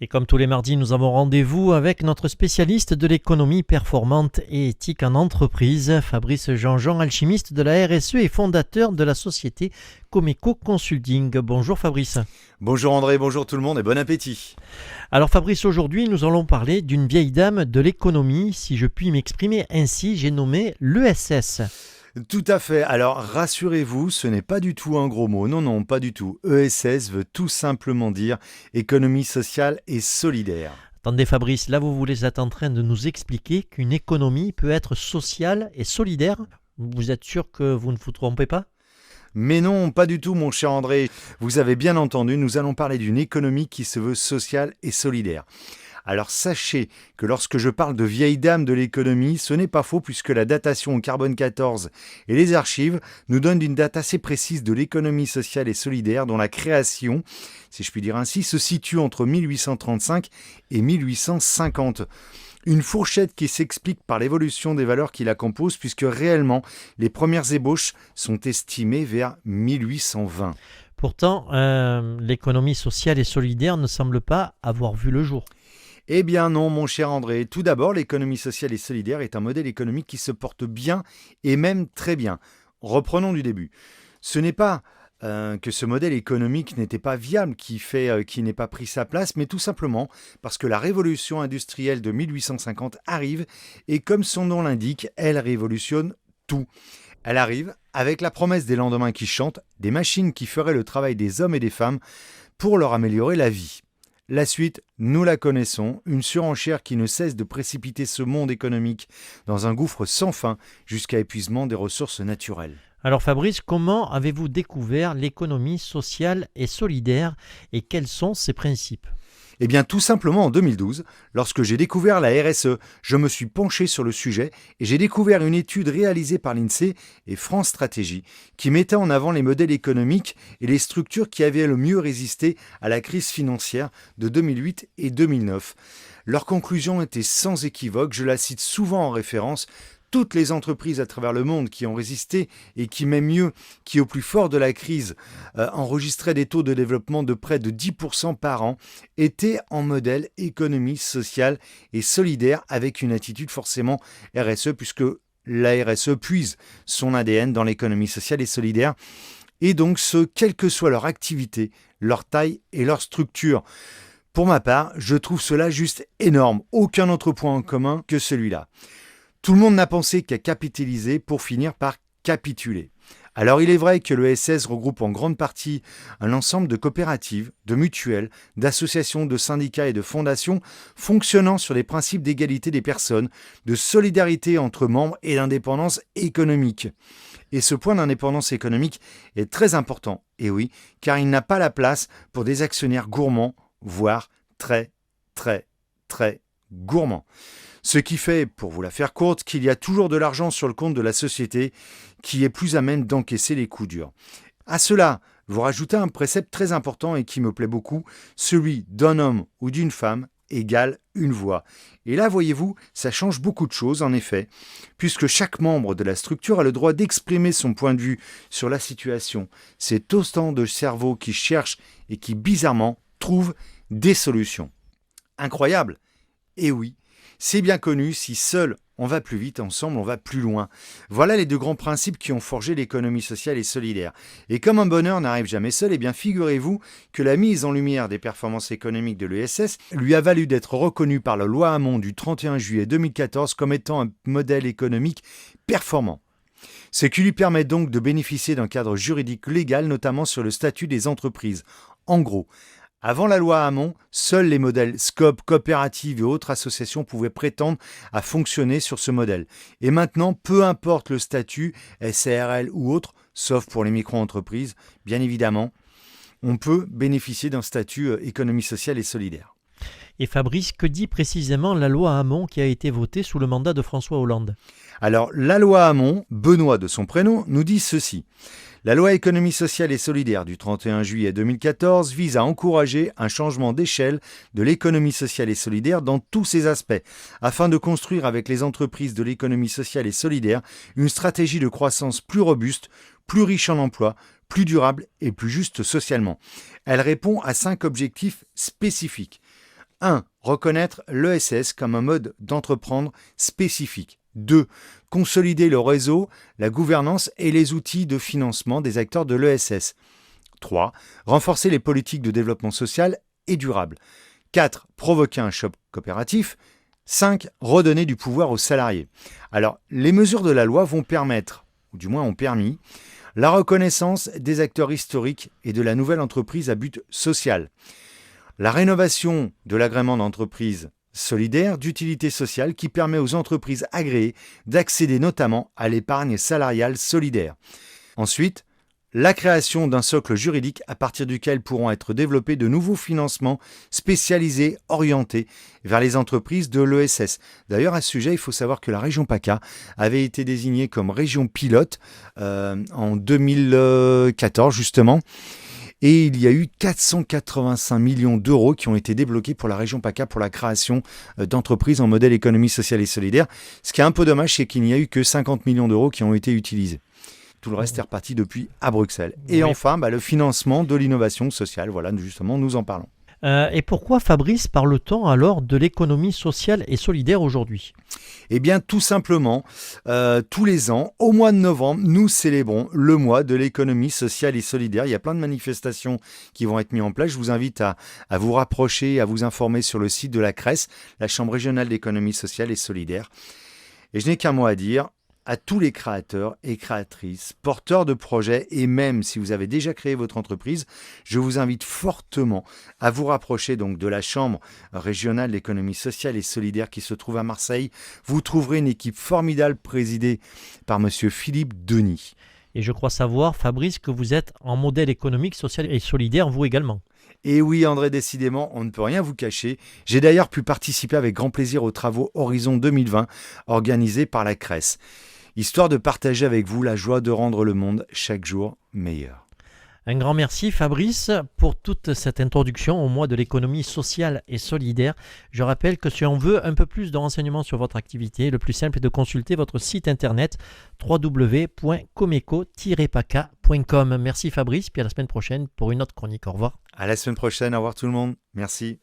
Et comme tous les mardis, nous avons rendez-vous avec notre spécialiste de l'économie performante et éthique en entreprise, Fabrice Jean-Jean, alchimiste de la RSE et fondateur de la société Comeco Consulting. Bonjour Fabrice. Bonjour André, bonjour tout le monde et bon appétit. Alors Fabrice, aujourd'hui nous allons parler d'une vieille dame de l'économie, si je puis m'exprimer ainsi, j'ai nommé l'ESS. Tout à fait, alors rassurez-vous, ce n'est pas du tout un gros mot, non, pas du tout. ESS veut tout simplement dire économie sociale et solidaire. Attendez Fabrice, là vous êtes en train de nous expliquer qu'une économie peut être sociale et solidaire. Vous êtes sûr que vous ne vous trompez pas ? Mais non, pas du tout mon cher André. Vous avez bien entendu, nous allons parler d'une économie qui se veut sociale et solidaire. Alors sachez que lorsque je parle de vieille dame de l'économie, ce n'est pas faux puisque la datation au carbone 14 et les archives nous donnent une date assez précise de l'économie sociale et solidaire dont la création, si je puis dire ainsi, se situe entre 1835 et 1850. Une fourchette qui s'explique par l'évolution des valeurs qui la composent puisque réellement les premières ébauches sont estimées vers 1820. Pourtant, l'économie sociale et solidaire ne semble pas avoir vu le jour. Eh bien non, mon cher André. Tout d'abord, l'économie sociale et solidaire est un modèle économique qui se porte bien et même très bien. Reprenons du début. Ce n'est pas que ce modèle économique n'était pas viable qui n'ait pas pris sa place, mais tout simplement parce que la révolution industrielle de 1850 arrive et comme son nom l'indique, elle révolutionne tout. Elle arrive avec la promesse des lendemains qui chantent, des machines qui feraient le travail des hommes et des femmes pour leur améliorer la vie. La suite, nous la connaissons, une surenchère qui ne cesse de précipiter ce monde économique dans un gouffre sans fin jusqu'à épuisement des ressources naturelles. Alors Fabrice, comment avez-vous découvert l'économie sociale et solidaire et quels sont ses principes ? Eh bien tout simplement en 2012, lorsque j'ai découvert la RSE, je me suis penché sur le sujet et j'ai découvert une étude réalisée par l'INSEE et France Stratégie qui mettait en avant les modèles économiques et les structures qui avaient le mieux résisté à la crise financière de 2008 et 2009. Leur conclusion était sans équivoque, je la cite souvent en référence. Toutes les entreprises à travers le monde qui ont résisté et qui, même mieux, qui au plus fort de la crise enregistraient des taux de développement de près de 10% par an, étaient en modèle économie sociale et solidaire avec une attitude forcément RSE puisque la RSE puise son ADN dans l'économie sociale et solidaire et donc ce, quelle que soit leur activité, leur taille et leur structure. Pour ma part, je trouve cela juste énorme, aucun autre point en commun que celui-là. Tout le monde n'a pensé qu'à capitaliser pour finir par capituler. Alors il est vrai que l'ESS regroupe en grande partie un ensemble de coopératives, de mutuelles, d'associations, de syndicats et de fondations fonctionnant sur les principes d'égalité des personnes, de solidarité entre membres et d'indépendance économique. Et ce point d'indépendance économique est très important, et oui, car il n'a pas la place pour des actionnaires gourmands, voire très gourmands. Ce qui fait, pour vous la faire courte, qu'il y a toujours de l'argent sur le compte de la société qui est plus à même d'encaisser les coups durs. À cela, vous rajoutez un précepte très important et qui me plaît beaucoup, celui d'un homme ou d'une femme égale une voix. Et là, voyez-vous, ça change beaucoup de choses en effet, puisque chaque membre de la structure a le droit d'exprimer son point de vue sur la situation. C'est autant de cerveaux qui cherchent et qui bizarrement trouvent des solutions. Incroyable ? Eh oui. C'est bien connu, si seul on va plus vite, ensemble on va plus loin. Voilà les deux grands principes qui ont forgé l'économie sociale et solidaire. Et comme un bonheur n'arrive jamais seul, eh bien figurez-vous que la mise en lumière des performances économiques de l'ESS lui a valu d'être reconnue par la loi Hamon du 31 juillet 2014 comme étant un modèle économique performant. Ce qui lui permet donc de bénéficier d'un cadre juridique légal, notamment sur le statut des entreprises. En gros, avant la loi Hamon, seuls les modèles SCOP, coopératives et autres associations pouvaient prétendre à fonctionner sur ce modèle. Et maintenant, peu importe le statut, SARL ou autre, sauf pour les micro-entreprises, bien évidemment, on peut bénéficier d'un statut économie sociale et solidaire. Et Fabrice, que dit précisément la loi Hamon qui a été votée sous le mandat de François Hollande ? Alors, la loi Hamon, Benoît de son prénom, nous dit ceci. La loi économie sociale et solidaire du 31 juillet 2014 vise à encourager un changement d'échelle de l'économie sociale et solidaire dans tous ses aspects, afin de construire avec les entreprises de l'économie sociale et solidaire une stratégie de croissance plus robuste, plus riche en emplois, plus durable et plus juste socialement. Elle répond à 5 objectifs spécifiques. 1. Reconnaître l'ESS comme un mode d'entreprendre spécifique. 2. Consolider le réseau, la gouvernance et les outils de financement des acteurs de l'ESS. 3. Renforcer les politiques de développement social et durable. 4. Provoquer un choc coopératif. 5. Redonner du pouvoir aux salariés. Alors, les mesures de la loi vont permettre, ou du moins ont permis, la reconnaissance des acteurs historiques et de la nouvelle entreprise à but social. La rénovation de l'agrément d'entreprise solidaire d'utilité sociale qui permet aux entreprises agréées d'accéder notamment à l'épargne salariale solidaire. Ensuite, la création d'un socle juridique à partir duquel pourront être développés de nouveaux financements spécialisés orientés vers les entreprises de l'ESS. D'ailleurs, à ce sujet, il faut savoir que la région PACA avait été désignée comme région pilote en 2014 justement. Et il y a eu 485 millions d'euros qui ont été débloqués pour la région PACA pour la création d'entreprises en modèle économie sociale et solidaire. Ce qui est un peu dommage, c'est qu'il n'y a eu que 50 millions d'euros qui ont été utilisés. Tout le reste est reparti depuis à Bruxelles. Et enfin, le financement de l'innovation sociale. Voilà, justement, nous en parlons. Et pourquoi, Fabrice, parle-t-on alors de l'économie sociale et solidaire aujourd'hui ? Eh bien, tout simplement, tous les ans, au mois de novembre, nous célébrons le mois de l'économie sociale et solidaire. Il y a plein de manifestations qui vont être mises en place. Je vous invite à vous rapprocher, à vous informer sur le site de la CRES, la Chambre régionale d'économie sociale et solidaire. Et je n'ai qu'un mot à dire. À tous les créateurs et créatrices, porteurs de projets et même si vous avez déjà créé votre entreprise, je vous invite fortement à vous rapprocher donc de la Chambre régionale d'économie sociale et solidaire qui se trouve à Marseille. Vous trouverez une équipe formidable présidée par monsieur Philippe Denis. Et je crois savoir, Fabrice, que vous êtes en modèle économique, social et solidaire, vous également. Et oui, André, décidément, on ne peut rien vous cacher. J'ai d'ailleurs pu participer avec grand plaisir aux travaux Horizon 2020 organisés par la CRES. Histoire de partager avec vous la joie de rendre le monde chaque jour meilleur. Un grand merci Fabrice pour toute cette introduction au mois de l'économie sociale et solidaire. Je rappelle que si on veut un peu plus de renseignements sur votre activité, le plus simple est de consulter votre site internet www.comeco-paca.com. Merci Fabrice, puis à la semaine prochaine pour une autre chronique. Au revoir. À la semaine prochaine, au revoir tout le monde. Merci.